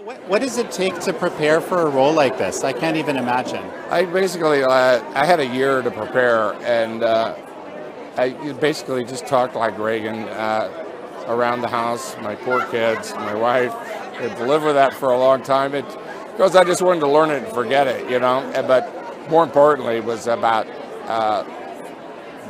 What does it take to prepare for a role like this? I can't even imagine. I basically, I had a year to prepare, and I basically just talked like Reagan around the house, my poor kids, my wife. I'd lived with that for a long time. Because I just wanted to learn it and forget it, But more importantly, it was about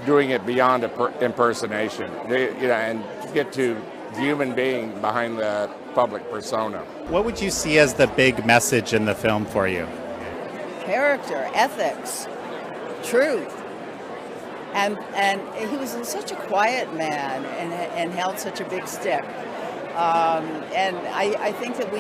doing it beyond impersonation, and get to the human being behind the public persona. What would you see as the big message in the film for you? Character, ethics, truth. And he was such a quiet man and held such a big stick. And I think that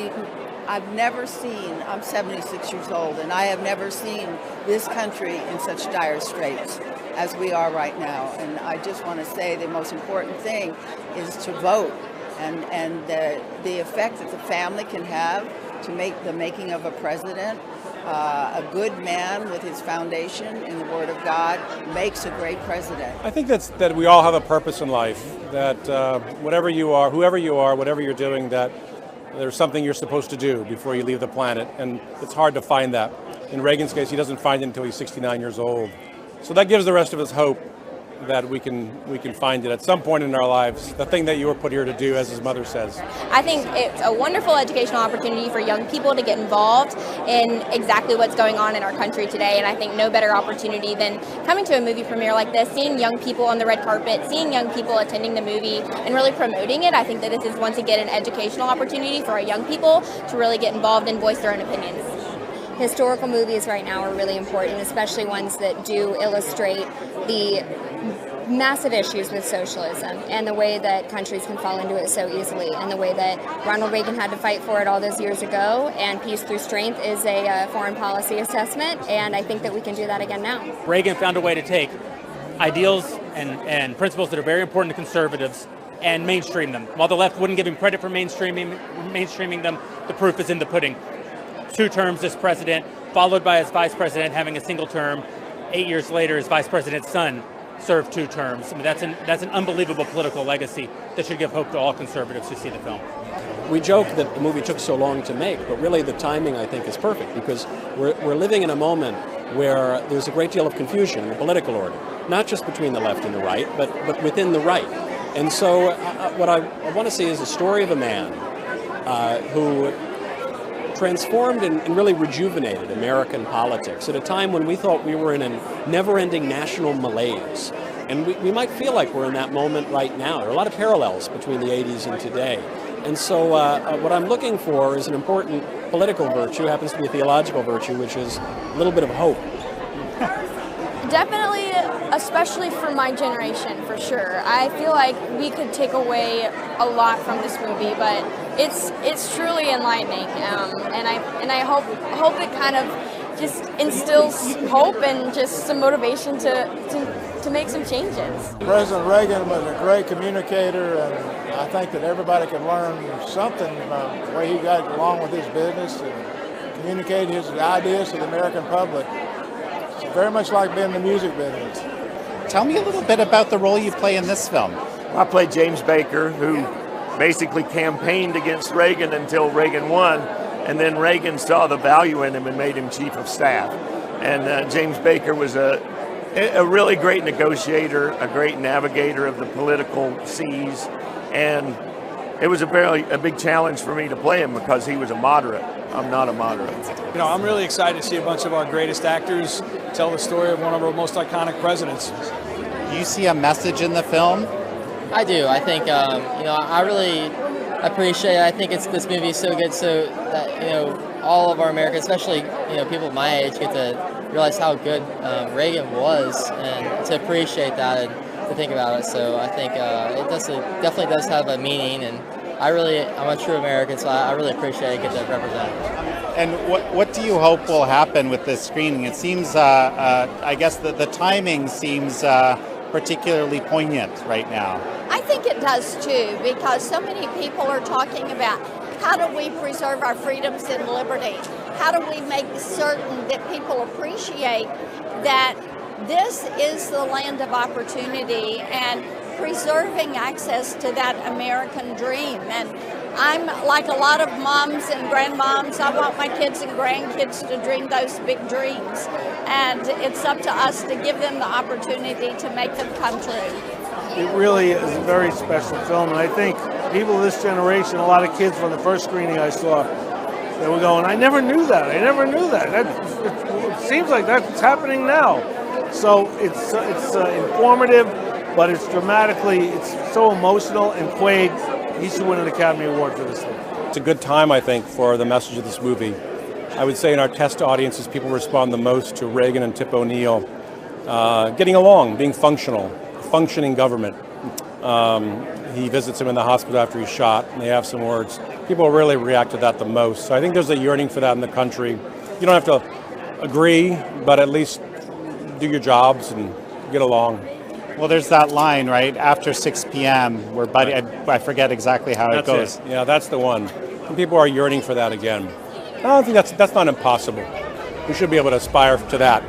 I've never seen, I'm 76 years old, and I have never seen this country in such dire straits as we are right now. And I just want to say the most important thing is to vote, and the effect that the family can have to make the making of a president. A good man with his foundation in the Word of God makes a great president. I think that we all have a purpose in life, that whatever you are, whoever you are, whatever you're doing, that there's something you're supposed to do before you leave the planet, and it's hard to find that. In Reagan's case, he doesn't find it until he's 69 years old. So that gives the rest of us hope that we can find it at some point in our lives, the thing that you were put here to do, as his mother says. I think it's a wonderful educational opportunity for young people to get involved in exactly what's going on in our country today, and I think no better opportunity than coming to a movie premiere like this, seeing young people on the red carpet, seeing young people attending the movie and really promoting it. I think that this is once again an educational opportunity for our young people to really get involved and voice their own opinions. Historical movies right now are really important, especially ones that do illustrate the massive issues with socialism and the way that countries can fall into it so easily, and the way that Ronald Reagan had to fight for it all those years ago. And Peace Through Strength is a foreign policy assessment, and I think that we can do that again now. Reagan found a way to take ideals and principles that are very important to conservatives and mainstream them. While the left wouldn't give him credit for mainstreaming them, the proof is in the pudding. 2 terms as president, followed by his vice president having a single term. 8 years later, his vice president's son served 2 terms. I mean, that's an unbelievable political legacy that should give hope to all conservatives who see the film. We joke that the movie took so long to make, but really the timing, I think, is perfect, because we're living in a moment where there's a great deal of confusion in the political order, not just between the left and the right, but within the right. And so what I want to see is a story of a man who transformed and really rejuvenated American politics at a time when we thought we were in a never-ending national malaise. And we might feel like we're in that moment right now. There are a lot of parallels between the 80s and today. And so what I'm looking for is an important political virtue, happens to be a theological virtue, which is a little bit of hope. Definitely, especially for my generation, for sure. I feel like we could take away a lot from this movie, but it's truly enlightening, and I hope it kind of just instills hope and just some motivation to make some changes. President Reagan was a great communicator, and I think that everybody can learn something about the way he got along with his business and communicated his ideas to the American public. It's very much like being in the music business. Tell me a little bit about the role you play in this film. I played James Baker, who basically campaigned against Reagan until Reagan won, and then Reagan saw the value in him and made him chief of staff. And James Baker was a really great negotiator, a great navigator of the political seas, and it was a big challenge for me to play him because he was a moderate. I'm not a moderate. You know, I'm really excited to see a bunch of our greatest actors tell the story of one of our most iconic presidents. Do you see a message in the film? I do. I think, I really appreciate it. I think this movie is so good so that, all of our Americans, especially, people my age, get to realize how good Reagan was and to appreciate that and to think about it. So I think it definitely does have a meaning, and I'm a true American, so I really appreciate it, get to represent it. And what do you hope will happen with this screening? It seems, I guess the timing seems particularly poignant right now. I think it does too, because so many people are talking about how do we preserve our freedoms and liberty? How do we make certain that people appreciate that this is the land of opportunity, and preserving access to that American dream. And I'm like a lot of moms and grandmoms, I want my kids and grandkids to dream those big dreams. And it's up to us to give them the opportunity to make them come true. It really is a very special film, and I think people of this generation, a lot of kids from the first screening I saw, they were going, I never knew that, I never knew that. It seems like that's happening now. So it's informative, but it's dramatically, it's so emotional, and Quaid, he should win an Academy Award for this thing. It's a good time, I think, for the message of this movie. I would say in our test audiences, people respond the most to Reagan and Tip O'Neill getting along, being functional, functioning government. He visits him in the hospital after he's shot, and they have some words. People really react to that the most. So I think there's a yearning for that in the country. You don't have to agree, but at least do your jobs and get along. Well, there's that line, right? After 6 p.m., where Buddy, I forget exactly how it goes. It. Yeah, that's the one. And people are yearning for that again. I don't think that's not impossible. We should be able to aspire to that.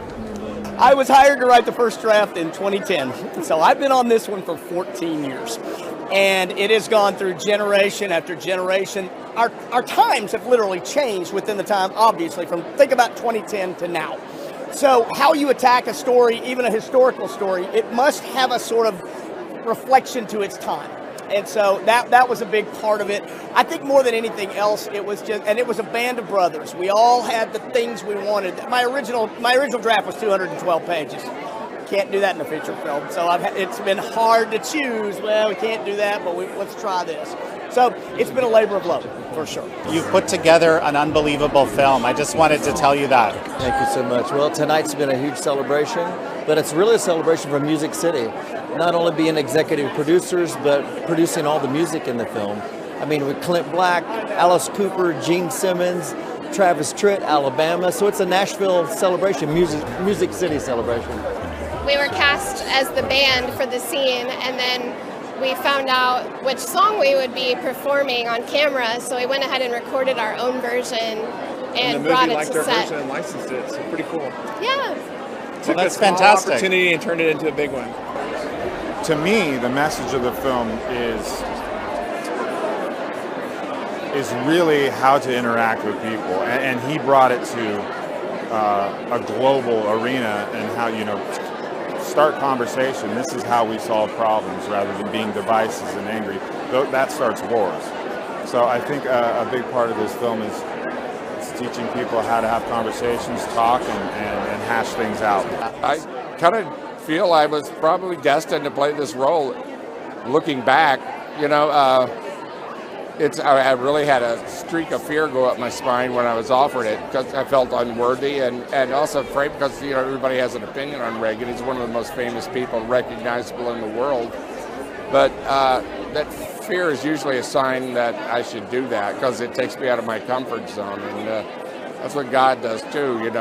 I was hired to write the first draft in 2010, so I've been on this one for 14 years. And it has gone through generation after generation. Our times have literally changed within the time, obviously, from think about 2010 to now. So how you attack a story, even a historical story, it must have a sort of reflection to its time. And so that was a big part of it. I think more than anything else, it was just, and it was a band of brothers. We all had the things we wanted. My original draft was 212 pages. Can't do that in a feature film. So it's been hard to choose. Well, we can't do that, but let's try this. So it's been a labor of love, for sure. You've put together an unbelievable film. I just wanted to tell you that. Thank you so much. Well, tonight's been a huge celebration, but it's really a celebration for Music City. Not only being executive producers, but producing all the music in the film. I mean, with Clint Black, Alice Cooper, Gene Simmons, Travis Tritt, Alabama. So it's a Nashville celebration, Music City celebration. We were cast as the band for the scene, and then we found out which song we would be performing on camera, so we went ahead and recorded our own version and brought it to set. The movie liked our version and licensed it, so pretty cool. Yeah. Well, that's fantastic. Opportunity and turned it into a big one. To me, the message of the film is really how to interact with people, and he brought it to a global arena and how, start conversation. This is how we solve problems rather than being divisive and angry. That starts wars. So I think a big part of this film is teaching people how to have conversations, talk, and hash things out. I kind of feel I was probably destined to play this role. Looking back, I really had a streak of fear go up my spine when I was offered it because I felt unworthy and also afraid because everybody has an opinion on Reagan. He's one of the most famous people, recognizable in the world. But that fear is usually a sign that I should do that because it takes me out of my comfort zone, and that's what God does too. You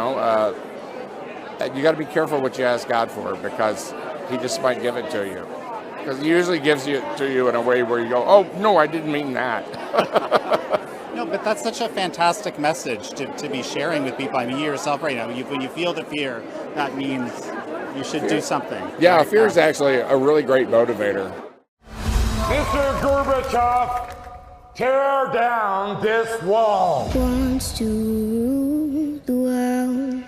got to be careful what you ask God for because He just might give it to you. Because He usually gives it to you in a way where you go, oh, no, I didn't mean that. No, but that's such a fantastic message to be sharing with people. I mean, you yourself right now, when you feel the fear, that means you should do something. Yeah, right? fear is actually a really great motivator. Mr. Gorbachev, tear down this wall. Wants to rule the world.